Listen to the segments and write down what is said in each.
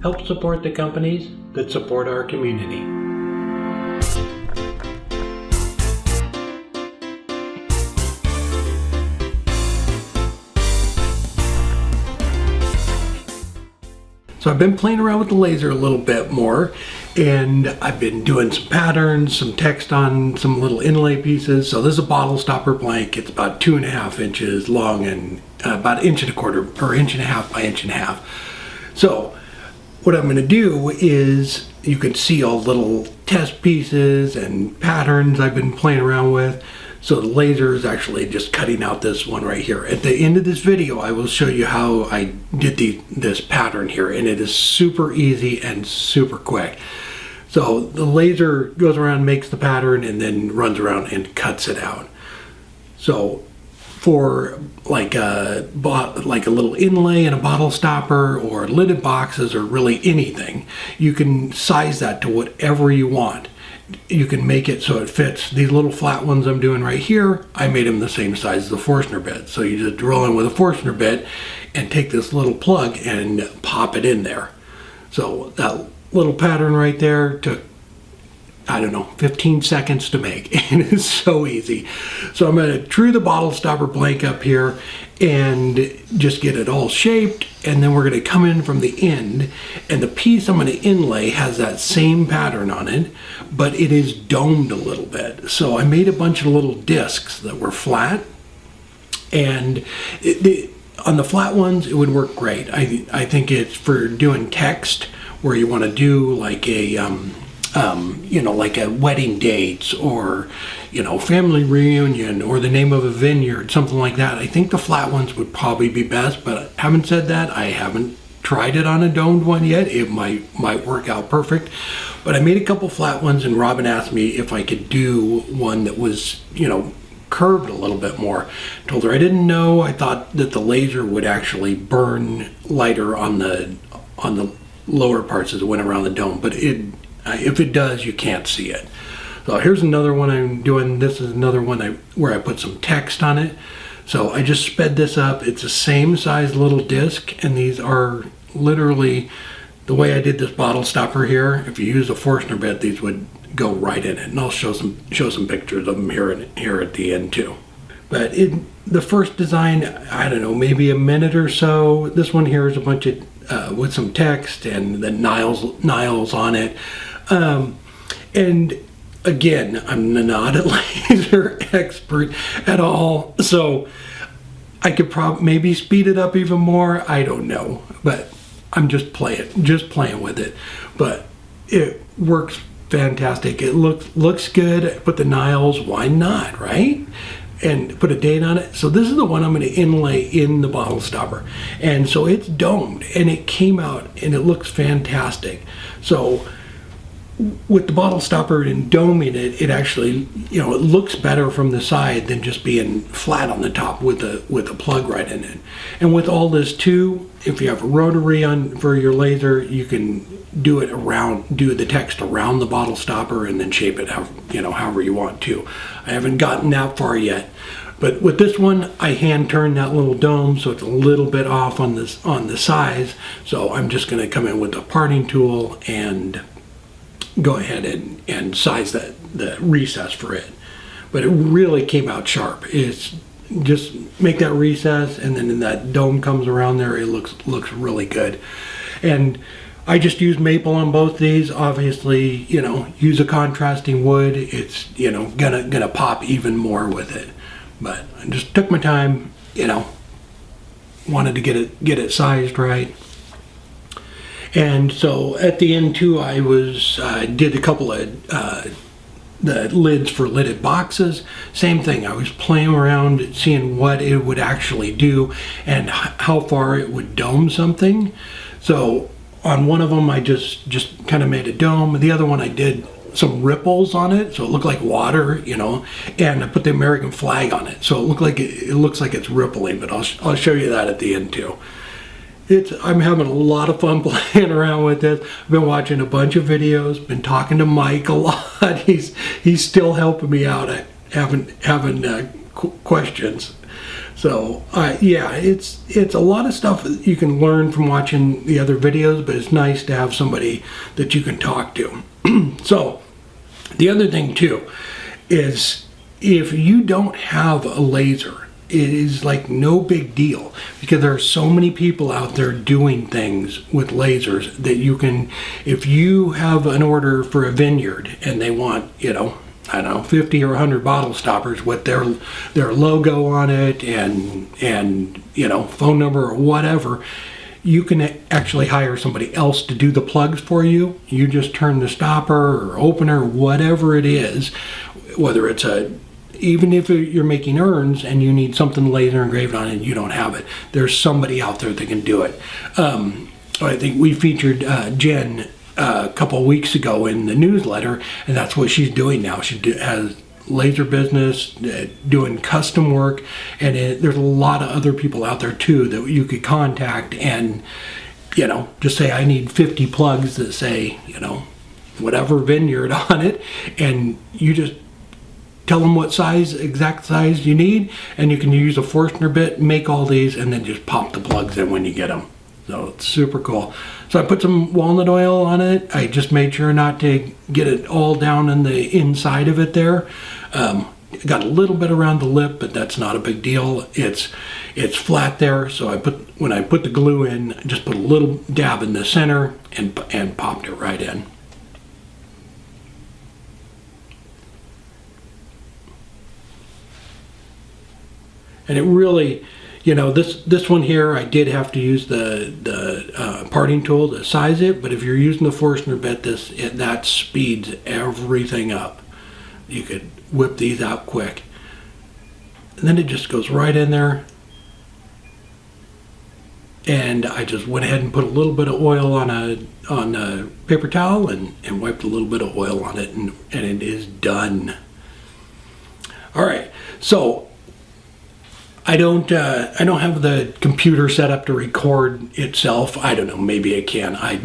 Help support the companies that support our community. So I've been playing around with the laser a little bit more, and I've been doing some patterns, some text on some little inlay pieces. So this is a bottle stopper blank. It's about 2.5 inches long and about 1.25 inches or 1.5 inches by 1.5 inches. So what I'm going to do is, you can see all little test pieces and patterns I've been playing around with. So the laser is actually just cutting out this one right here. At the end of this video, I will show you how I did this pattern here, and it is super easy and super quick. So the laser goes around, makes the pattern, and then runs around and cuts it out. So for like a little inlay and a bottle stopper or lidded boxes or really anything, you can size that to whatever you want. You can make it so it fits. These little flat ones I'm doing right here, I made them the same size as the Forstner bit. So you just drill in with a Forstner bit and take this little plug and pop it in there. So that little pattern right there took, I don't know, 15 seconds to make, and it's so easy. So I'm going to true the bottle stopper blank up here and just get it all shaped, and then we're going to come in from the end, and the piece I'm going to inlay has that same pattern on it, but it is domed a little bit. So I made a bunch of little discs that were flat, and on the flat ones it would work great. I think it's for doing text where you want to do like a like a wedding dates or, family reunion or the name of a vineyard, something like that. I think the flat ones would probably be best, but having said that, I haven't tried it on a domed one yet. It might work out perfect. But I made a couple flat ones, and Robin asked me if I could do one that was, curved a little bit more. I told her I didn't know. I thought that the laser would actually burn lighter on the lower parts as it went around the dome, but if it does, you can't see it. So here's another one I'm doing. This is another one where I put some text on it. So I just sped this up. It's the same size little disc, and these are literally the way I did this bottle stopper here. If you use a Forstner bit, these would go right in it, and I'll show some pictures of them here at the end too. But the first design, I don't know, maybe a minute or so. This one here is a bunch of with some text and the Niles on it. And again, I'm not a laser expert at all, so I could maybe speed it up even more. I don't know, but I'm just playing with it. But it works fantastic. It looks good. Put the Niles, why not, right? And put a date on it. So this is the one I'm going to inlay in the bottle stopper, and so it's domed, and it came out and it looks fantastic. So with the bottle stopper and doming it, it actually, it looks better from the side than just being flat on the top with a plug right in it. And with all this too, if you have a rotary for your laser, you can do the text around the bottle stopper and then shape it however you want to. I haven't gotten that far yet, but with this one, I hand turned that little dome so it's a little bit off on the size. So I'm just going to come in with a parting tool and go ahead and size the recess for it. But it really came out sharp. It's just make that recess, and then that dome comes around there. It looks really good. And I just use maple on both these. Obviously, use a contrasting wood. It's gonna pop even more with it. But I just took my time. Wanted to get it sized right. And so at the end too, I did a couple of the lids for lidded boxes. Same thing. I was playing around, seeing what it would actually do and how far it would dome something. So on one of them, I just kind of made a dome. The other one, I did some ripples on it, so it looked like water, and I put the American flag on it, so it looks like it's rippling. But I'll show you that at the end too. I'm having a lot of fun playing around with this. I've been watching a bunch of videos, been talking to Mike a lot. He's still helping me out at having questions. So So yeah, it's a lot of stuff that you can learn from watching the other videos, but it's nice to have somebody that you can talk to. So the other thing too is if you don't have a laser, it is like no big deal, because there are so many people out there doing things with lasers that you can, if you have an order for a vineyard and they want, you know, I don't know, 50 or 100 bottle stoppers with their logo on it and you know, phone number or whatever, you can actually hire somebody else to do the plugs for you. You just turn the stopper or opener, whatever it is, whether it's even if you're making urns and you need something laser engraved on it and you don't have it, there's somebody out there that can do it. I think we featured Jen a couple of weeks ago in the newsletter, and that's what she's doing now. She has laser business, doing custom work, and there's a lot of other people out there too that you could contact and, you know, just say I need 50 plugs that say, you know, whatever vineyard on it, and you just tell them what size, exact size you need, and you can use a Forstner bit, make all these, and then just pop the plugs in when you get them. So it's super cool. So I put some walnut oil on it. I just made sure not to get it all down in the inside of it there. Got a little bit around the lip, but that's not a big deal. It's flat there, so when I put the glue in, I just put a little dab in the center and popped it right in. And it really, you know, this one here, I did have to use the parting tool to size it, but if you're using the Forstner bit, that speeds everything up. You could whip these out quick. And then it just goes right in there. And I just went ahead and put a little bit of oil on a paper towel and wiped a little bit of oil on it, and it is done. All right, so I don't have the computer set up to record itself. I don't know, maybe I can. I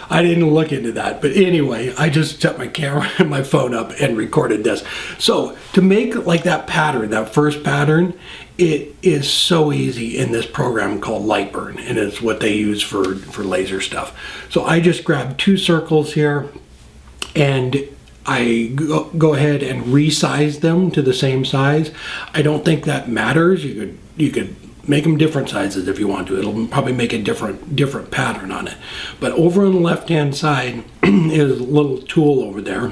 didn't look into that. But anyway, I just set my camera and my phone up and recorded this. So to make like that pattern, that first pattern, it is so easy in this program called Lightburn, and it's what they use for laser stuff. So I just grabbed 2 circles here, and I go ahead and resize them to the same size. I don't think that matters. You could make them different sizes if you want to. It'll probably make a different pattern on it. But over on the left-hand side is a little tool over there.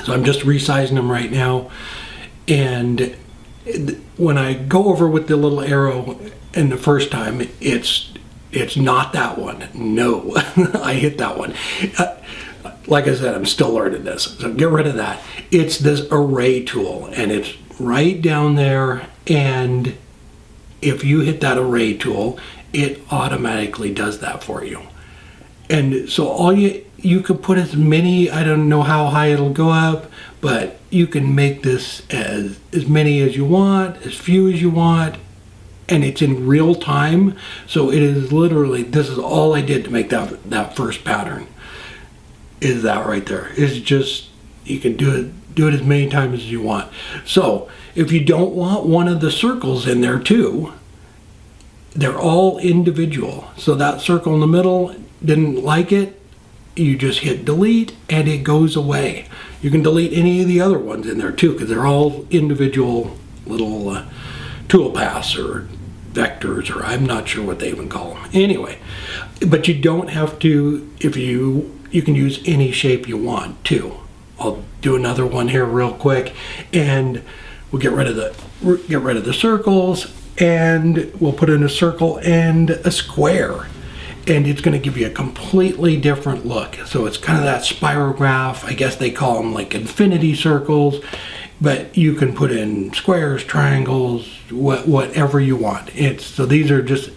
So I'm just resizing them right now. And when I go over with the little arrow in the first time, it's not that one. No, I hit that one. Like I said, I'm still learning this, so get rid of that. It's this array tool, and it's right down there, and if you hit that array tool, it automatically does that for you. And so all you could put as many, I don't know how high it'll go up, but you can make this as many as you want, as few as you want, and it's in real time. So it is literally, this is all I did to make that first pattern. Is that right there. It's just, you can do it as many times as you want. So if you don't want one of the circles in there too, they're all individual. So that circle in the middle, didn't like it, you just hit delete and it goes away. You can delete any of the other ones in there too, because they're all individual little tool paths or vectors, or I'm not sure what they even call them. Anyway, but you don't have to, if you can use any shape you want too. I'll do another one here real quick, and we'll get rid of the circles, and we'll put in a circle and a square, and it's going to give you a completely different look. So it's kind of that spirograph. I guess they call them like infinity circles, but you can put in squares, triangles, whatever you want. So these are just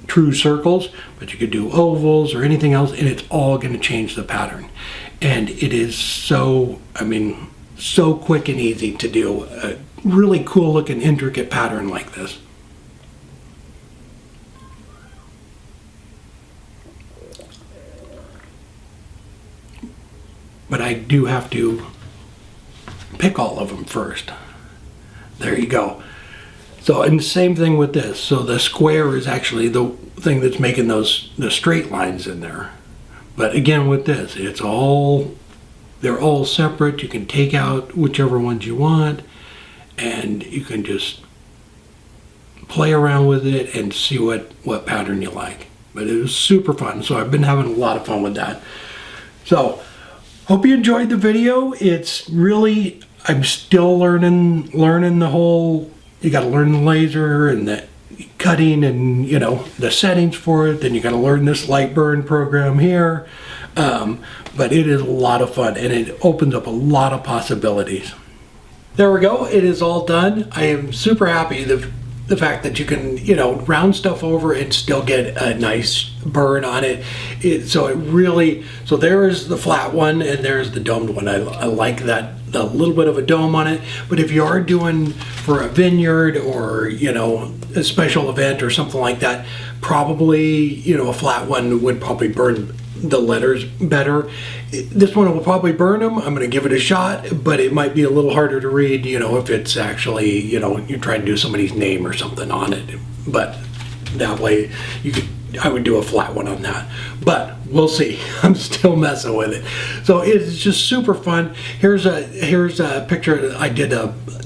true circles, but you could do ovals or anything else, and it's all going to change the pattern. And it is so quick and easy to do a really cool looking intricate pattern like this. But I do have to pick all of them first. There you go. So, and the same thing with this. So the square is actually the thing that's making the straight lines in there. But again, with this, they're all separate. You can take out whichever ones you want, and you can just play around with it and see what pattern you like. But it was super fun. So I've been having a lot of fun with that. So hope you enjoyed the video. It's really, I'm still learning the whole, you got to learn the laser and the cutting and, you know, the settings for it. Then you got to learn this light burn program here. But it is a lot of fun, and it opens up a lot of possibilities. There we go. It is all done. I am super happy the fact that you can, you know, round stuff over and still get a nice burn on it. So there is the flat one and there's the domed one. I like that, a little bit of a dome on it. But if you are doing for a vineyard or, you know, a special event or something like that, probably, you know, a flat one would probably burn the letters better. This one will probably burn them. I'm going to give it a shot, but it might be a little harder to read, you know, if it's actually, you know, you're trying to do somebody's name or something on it. But that way I would do a flat one on that. But we'll see. I'm still messing with it. So it's just super fun. Here's a picture. I did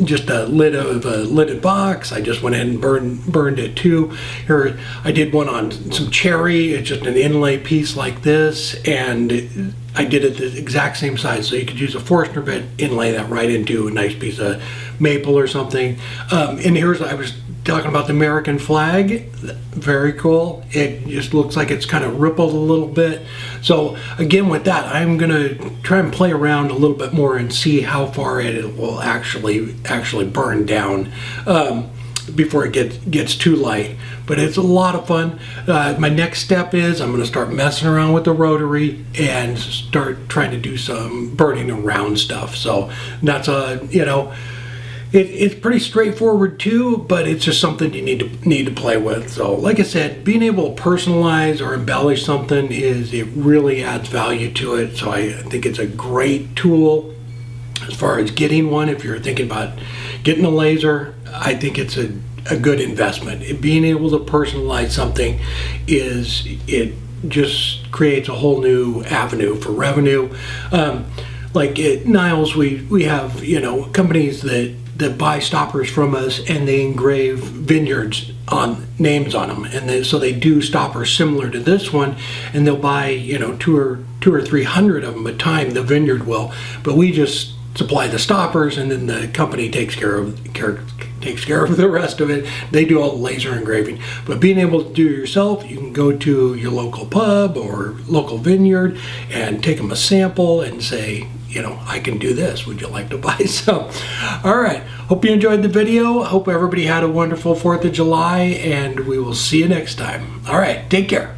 just a lid of a lidded box. I just went in and burned it too. Here I did one on some cherry. It's just an inlay piece like this, and I did it the exact same size, so you could use a Forstner bit, inlay that right into a nice piece of maple or something. And I was talking about the American flag. Very cool. It just looks like it's kind of rippled a little bit. So again, with that, I'm gonna try and play around a little bit more and see how far it will actually burn down before it gets too light. But it's a lot of fun. My next step is I'm going to start messing around with the rotary and start trying to do some burning around stuff. So that's you know, it's pretty straightforward too, but it's just something you need to play with. So like I said, being able to personalize or embellish something it really adds value to it. So I think it's a great tool as far as getting one. If you're thinking about getting a laser, I think it's a good investment. Being able to personalize something it just creates a whole new avenue for revenue. Like at Niles, we have, you know, companies that buy stoppers from us, and they engrave vineyards on names on them, and so they do stoppers similar to this one, and they'll buy, you know, two or 300 of them a time. The vineyard will, but we just supply the stoppers, and then the company takes care of the rest of it. They do all the laser engraving. But being able to do it yourself, you can go to your local pub or local vineyard and take them a sample and say, you know, I can do this. Would you like to buy some? All right. Hope you enjoyed the video. Hope everybody had a wonderful 4th of July, and we will see you next time. All right. Take care.